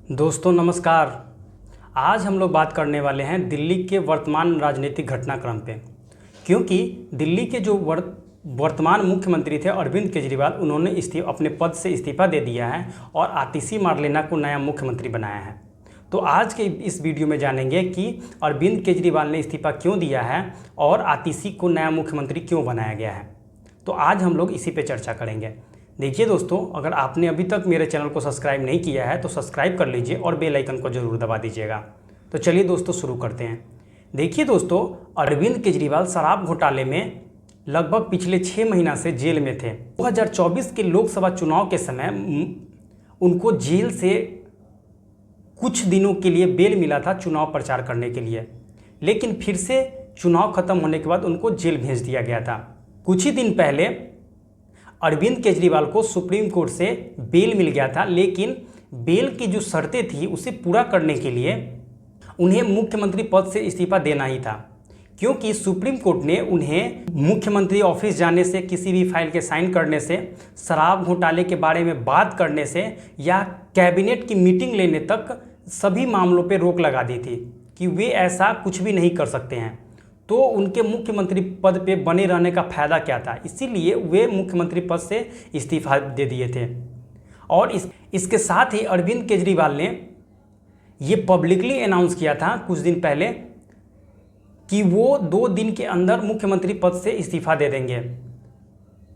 दोस्तों नमस्कार। आज हम लोग बात करने वाले हैं दिल्ली के वर्तमान राजनीतिक घटनाक्रम पे, क्योंकि दिल्ली के जो वर्तमान मुख्यमंत्री थे अरविंद केजरीवाल, उन्होंने अपने पद से इस्तीफा दे दिया है और आतिशी मार्लेना को नया मुख्यमंत्री बनाया है। तो आज के इस वीडियो में जानेंगे कि अरविंद केजरीवाल ने इस्तीफा क्यों दिया है और आतिशी को नया मुख्यमंत्री क्यों बनाया गया है। तो आज हम लोग इसी पे चर्चा करेंगे। देखिए दोस्तों, अगर आपने अभी तक मेरे चैनल को सब्सक्राइब नहीं किया है तो सब्सक्राइब कर लीजिए और बेल आइकन को ज़रूर दबा दीजिएगा। तो चलिए दोस्तों शुरू करते हैं। देखिए दोस्तों, अरविंद केजरीवाल शराब घोटाले में लगभग पिछले 6 महीना से जेल में थे। 2024 के लोकसभा चुनाव के समय उनको जेल से कुछ दिनों के लिए बेल मिला था चुनाव प्रचार करने के लिए, लेकिन फिर से चुनाव खत्म होने के बाद उनको जेल भेज दिया गया था। कुछ ही दिन पहले अरविंद केजरीवाल को सुप्रीम कोर्ट से बेल मिल गया था, लेकिन बेल की जो शर्तें थी उसे पूरा करने के लिए उन्हें मुख्यमंत्री पद से इस्तीफा देना ही था, क्योंकि सुप्रीम कोर्ट ने उन्हें मुख्यमंत्री ऑफिस जाने से, किसी भी फाइल के साइन करने से, शराब घोटाले के बारे में बात करने से या कैबिनेट की मीटिंग लेने तक सभी मामलों पर रोक लगा दी थी कि वे ऐसा कुछ भी नहीं कर सकते हैं। तो उनके मुख्यमंत्री पद पे बने रहने का फ़ायदा क्या था, इसीलिए वे मुख्यमंत्री पद से इस्तीफा दे दिए थे। और इसके साथ ही अरविंद केजरीवाल ने ये पब्लिकली अनाउंस किया था कुछ दिन पहले कि वो 2 दिन के अंदर मुख्यमंत्री पद से इस्तीफा दे देंगे।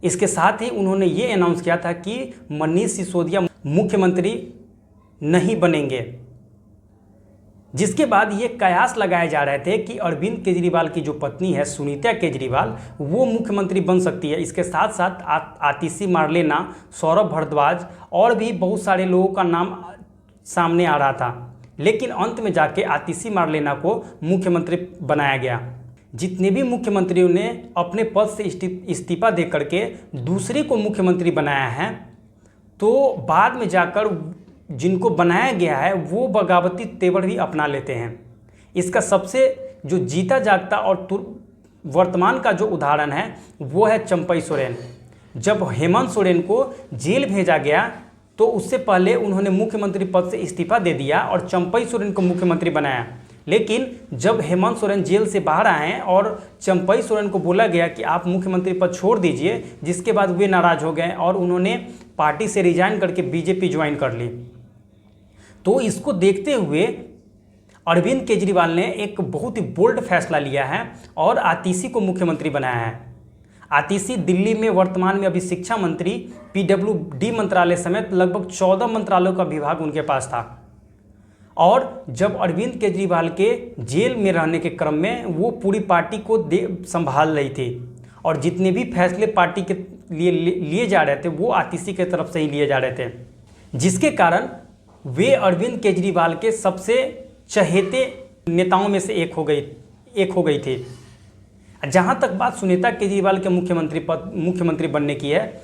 इसके साथ ही उन्होंने ये अनाउंस किया था कि मनीष सिसोदिया मुख्यमंत्री नहीं बनेंगे, जिसके बाद ये कयास लगाए जा रहे थे कि अरविंद केजरीवाल की जो पत्नी है सुनीता केजरीवाल, वो मुख्यमंत्री बन सकती है। इसके साथ साथ आतिशी मार्लेना, सौरभ भारद्वाज और भी बहुत सारे लोगों का नाम सामने आ रहा था, लेकिन अंत में जाके आतिशी मार्लेना को मुख्यमंत्री बनाया गया। जितने भी मुख्यमंत्रियों ने अपने पद से इस्तीफा दे करके दूसरे को मुख्यमंत्री बनाया है, तो बाद में जाकर जिनको बनाया गया है वो बगावती तेवर भी अपना लेते हैं। इसका सबसे जो जीता जागता और वर्तमान का जो उदाहरण है वो है चंपई सोरेन। जब हेमंत सोरेन को जेल भेजा गया तो उससे पहले उन्होंने मुख्यमंत्री पद से इस्तीफा दे दिया और चंपई सोरेन को मुख्यमंत्री बनाया। लेकिन जब हेमंत सोरेन जेल से बाहर आए और चंपई सोरेन को बोला गया कि आप मुख्यमंत्री पद छोड़ दीजिए, जिसके बाद वे नाराज़ हो गए और उन्होंने पार्टी से रिजाइन करके बीजेपी ज्वाइन कर ली। तो इसको देखते हुए अरविंद केजरीवाल ने एक बहुत ही बोल्ड फैसला लिया है और आतिशी को मुख्यमंत्री बनाया है। आतिशी दिल्ली में वर्तमान में अभी शिक्षा मंत्री, पीडब्ल्यूडी मंत्रालय समेत लगभग 14 मंत्रालयों का विभाग उनके पास था। और जब अरविंद केजरीवाल के जेल में रहने के क्रम में वो पूरी पार्टी को संभाल रही थी और जितने भी फैसले पार्टी के लिए जा रहे थे वो आतिशी की तरफ से ही लिए जा रहे थे, जिसके कारण वे अरविंद केजरीवाल के सबसे चहेते नेताओं में से एक हो गई थी। जहां तक बात सुनीता केजरीवाल के मुख्यमंत्री बनने की है,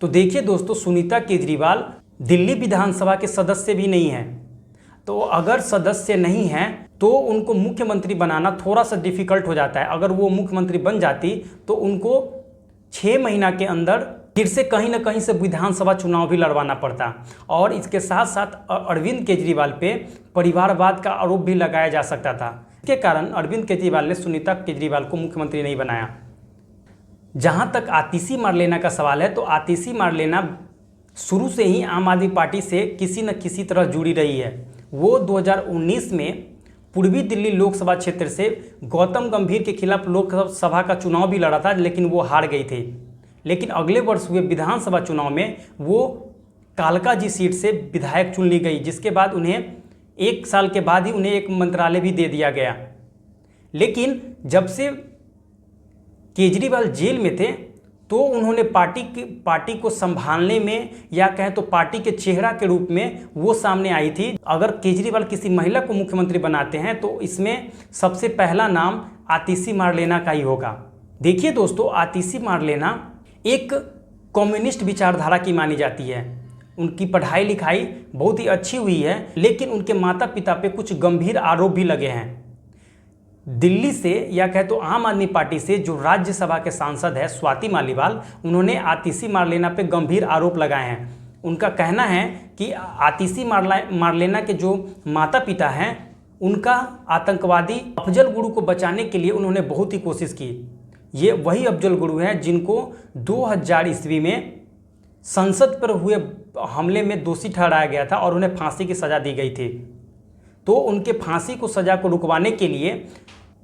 तो देखिए दोस्तों, सुनीता केजरीवाल दिल्ली विधानसभा के सदस्य भी नहीं हैं। तो अगर सदस्य नहीं हैं तो उनको मुख्यमंत्री बनाना थोड़ा सा डिफिकल्ट हो जाता है। अगर वो मुख्यमंत्री बन जाती तो उनको 6 महीना के अंदर फिर से कहीं ना कहीं से विधानसभा चुनाव भी लड़वाना पड़ता। और इसके साथ साथ अरविंद केजरीवाल पे परिवारवाद का आरोप भी लगाया जा सकता था। इसके कारण अरविंद केजरीवाल ने सुनीता केजरीवाल को मुख्यमंत्री नहीं बनाया। जहां तक आतिशी मार्लेना का सवाल है, तो आतिशी मार्लेना शुरू से ही आम आदमी पार्टी से किसी न किसी तरह जुड़ी रही है। वो 2019 में पूर्वी दिल्ली लोकसभा क्षेत्र से गौतम गंभीर के खिलाफ लोकसभा का चुनाव भी लड़ा था, लेकिन वो हार गई थी। लेकिन अगले वर्ष हुए विधानसभा चुनाव में वो कालकाजी सीट से विधायक चुन ली गई, जिसके बाद उन्हें 1 साल के बाद ही उन्हें एक मंत्रालय भी दे दिया गया। लेकिन जब से केजरीवाल जेल में थे तो उन्होंने पार्टी को संभालने में, या कहें तो पार्टी के चेहरा के रूप में वो सामने आई थी। अगर केजरीवाल किसी महिला को मुख्यमंत्री बनाते हैं तो इसमें सबसे पहला नाम आतिशी मार्लेना का ही होगा। देखिए दोस्तों, आतिशी मार्लेना एक कम्युनिस्ट विचारधारा की मानी जाती है। उनकी पढ़ाई लिखाई बहुत ही अच्छी हुई है, लेकिन उनके माता पिता पे कुछ गंभीर आरोप भी लगे हैं। दिल्ली से, या कहे तो आम आदमी पार्टी से जो राज्यसभा के सांसद है स्वाति मालीवाल, उन्होंने आतिशी मार्लेना पे गंभीर आरोप लगाए हैं। उनका कहना है कि आतिशी मारलेना के जो माता पिता हैं उनका आतंकवादी अफजल गुरु को बचाने के लिए उन्होंने बहुत ही कोशिश की। ये वही अफजल गुरु हैं जिनको 2000 ईस्वी में संसद पर हुए हमले में दोषी ठहराया गया था और उन्हें फांसी की सज़ा दी गई थी। तो उनके फांसी को सज़ा को रुकवाने के लिए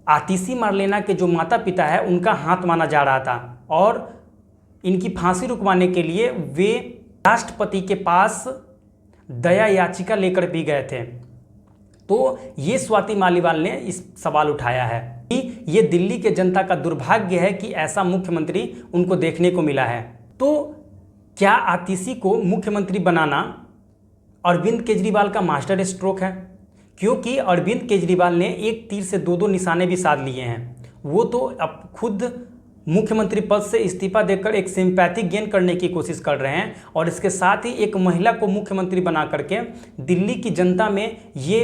आतिशी मारलेना के जो माता पिता है उनका हाथ माना जा रहा था और इनकी फांसी रुकवाने के लिए वे राष्ट्रपति के पास दया याचिका लेकर भी गए थे। तो ये स्वाति मालीवाल ने इस सवाल उठाया है कि ये दिल्ली के जनता का दुर्भाग्य है कि ऐसा मुख्यमंत्री उनको देखने को मिला है। तो क्या आतिशी को मुख्यमंत्री बनाना अरविंद केजरीवाल का मास्टर स्ट्रोक है? क्योंकि अरविंद केजरीवाल ने एक तीर से दो निशाने भी साध लिए हैं। वो तो अब खुद मुख्यमंत्री पद से इस्तीफा देकर एक सिंपैथी गेन करने की कोशिश कर रहे हैं और इसके साथ ही एक महिला को मुख्यमंत्री बना करके दिल्ली की जनता में ये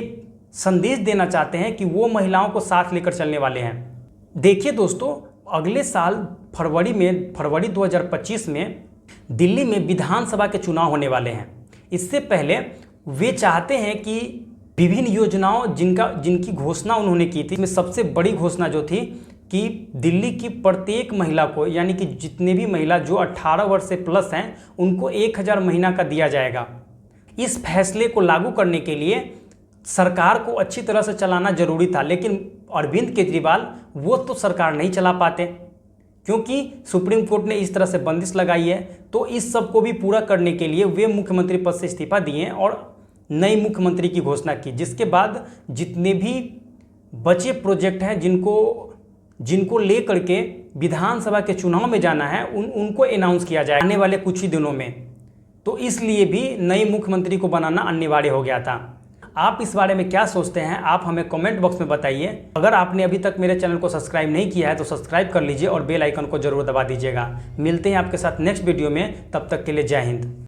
संदेश देना चाहते हैं कि वो महिलाओं को साथ लेकर चलने वाले हैं। देखिए दोस्तों, अगले साल फरवरी 2025 में दिल्ली में विधानसभा के चुनाव होने वाले हैं। इससे पहले वे चाहते हैं कि विभिन्न योजनाओं जिनकी घोषणा उन्होंने की थी, इसमें सबसे बड़ी घोषणा जो थी कि दिल्ली की प्रत्येक महिला को, यानी कि जितने भी महिला जो 18 वर्ष से प्लस हैं उनको 1000 महीना का दिया जाएगा। इस फैसले को लागू करने के लिए सरकार को अच्छी तरह से चलाना जरूरी था, लेकिन अरविंद केजरीवाल वो तो सरकार नहीं चला पाते क्योंकि सुप्रीम कोर्ट ने इस तरह से बंदिश लगाई है। तो इस सब को भी पूरा करने के लिए वे मुख्यमंत्री पद से इस्तीफा दिए और नई मुख्यमंत्री की घोषणा की, जिसके बाद जितने भी बचे प्रोजेक्ट हैं जिनको लेकर के विधानसभा के चुनाव में जाना है उनको अनाउंस किया जाए आने वाले कुछ ही दिनों में। तो इसलिए भी नई मुख्यमंत्री को बनाना अनिवार्य हो गया था। आप इस बारे में क्या सोचते हैं, आप हमें कमेंट बॉक्स में बताइए। अगर आपने अभी तक मेरे चैनल को सब्सक्राइब नहीं किया है तो सब्सक्राइब कर लीजिए और बेल आइकन को जरूर दबा दीजिएगा। मिलते हैं आपके साथ नेक्स्ट वीडियो में, तब तक के लिए जय हिंद।